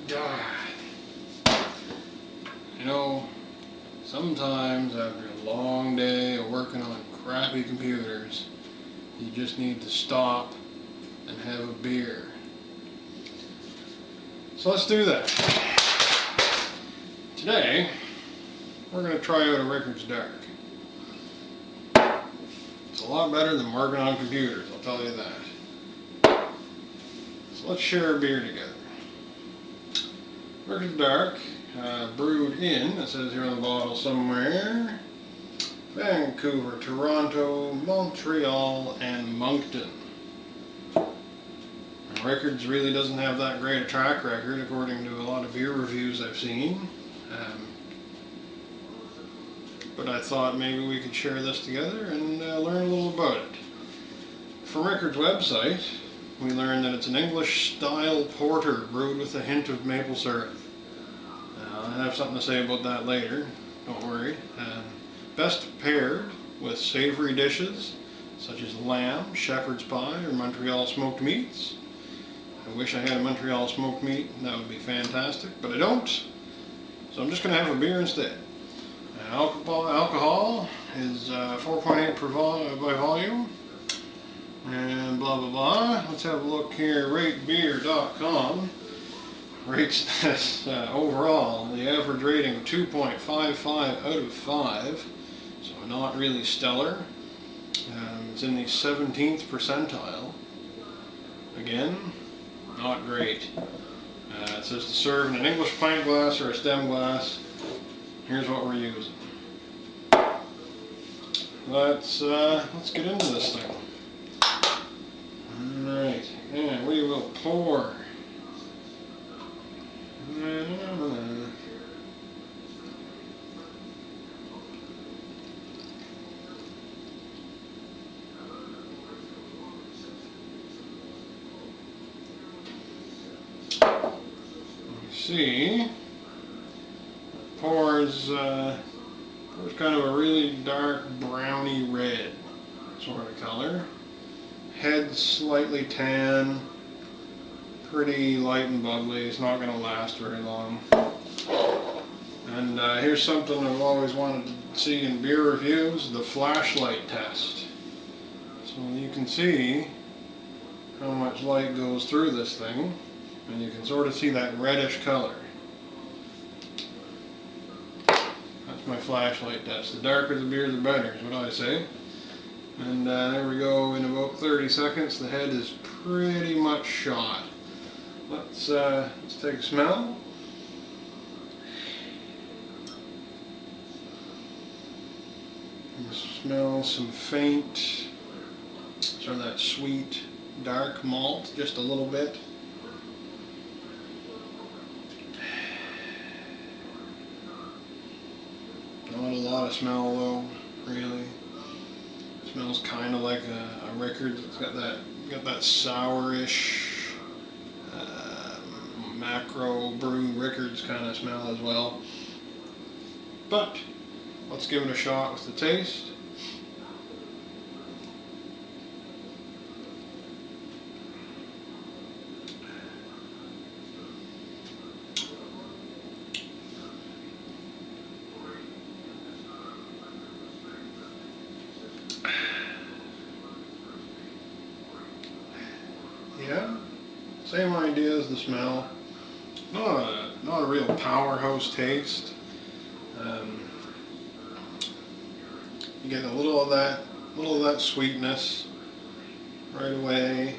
God. You know, sometimes after a long day of working on crappy computers, you just need to stop and have a beer. So let's do that. Today, we're going to try out a Rickards Dark. It's a lot better than working on computers, I'll tell you that. So let's share a beer together. Rickards Dark, brewed in, it says here on the bottle somewhere, Vancouver, Toronto, Montreal, and Moncton. Rickards really doesn't have that great a track record according to a lot of beer reviews I've seen. But I thought maybe we could share this together and learn a little about it. From Rickards' website, we learned that it's an English-style porter brewed with a hint of maple syrup. I'll have something to say about that later, don't worry. Best paired with savory dishes such as lamb, shepherd's pie, or Montreal smoked meats. I wish I had a Montreal smoked meat, that would be fantastic, but I don't. So I'm just going to have a beer instead. Alcohol is 4.8 by volume, and blah blah blah. Let's have a look here. RateBeer.com rates this overall, the average rating of 2.55 out of 5, so not really stellar. It's in the 17th percentile. Again, not great. It says to serve in an English pint glass or a stem glass. Here's what we're using. Let's get into this thing. Alright, and we will pour. See, pours kind of a really dark browny red sort of color. Head slightly tan, pretty light and bubbly. It's not going to last very long. And here's something I've always wanted to see in beer reviews: the flashlight test. So you can see how much light goes through this thing, and you can sort of see that reddish color. That's my flashlight test. The darker the beer, the better, is what I say. And there we go. In about 30 seconds, the head is pretty much shot. Let's take a smell. Smell some faint, sort of that sweet, dark malt, just a little bit. Not a lot of smell though, really. It smells kind of like a Rickards. It's got that sourish macro brew Rickards kind of smell as well. But let's give it a shot with the taste. Yeah, same idea as the smell. Not a real powerhouse taste. You get a little of that sweetness right away.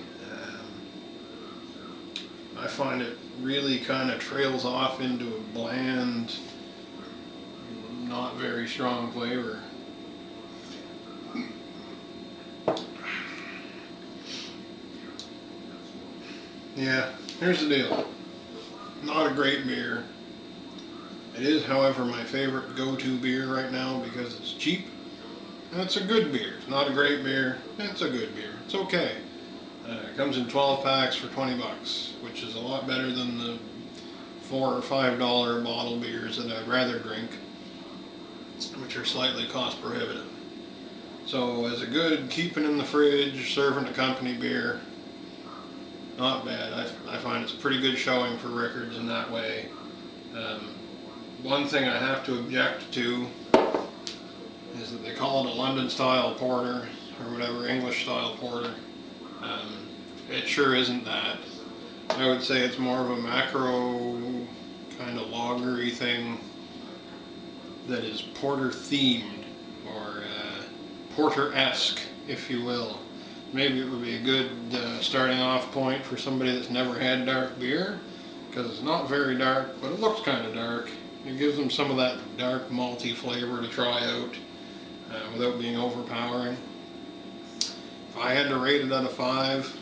I find it really kind of trails off into a bland, not very strong flavor. Yeah, here's the deal. Not a great beer. It is, however, my favorite go-to beer right now because it's cheap. And it's a good beer. It's not a great beer. It's a good beer. It's okay. It comes in 12 packs for 20 bucks, which is a lot better than the $4 or $5 bottle beers that I'd rather drink, which are slightly cost prohibitive. So as a good keeping in the fridge, serving a company beer, not bad. I find it's a pretty good showing for Rickards in that way. One thing I have to object to is that they call it a London style porter or whatever, English style porter. It sure isn't that. I would say it's more of a macro kind of lagery thing that is porter themed, or porter-esque, if you will. Maybe it would be a good starting off point for somebody that's never had dark beer, because it's not very dark, but it looks kind of dark. It gives them some of that dark malty flavor to try out without being overpowering. If I had to rate it out of 5,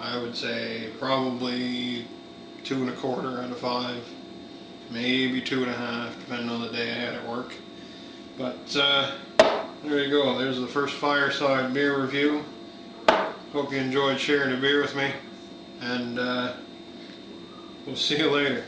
I would say probably 2.25 out of 5, maybe 2.5, depending on the day I had at work. But there you go. There's the first fireside beer review. Hope you enjoyed sharing a beer with me, and we'll see you later.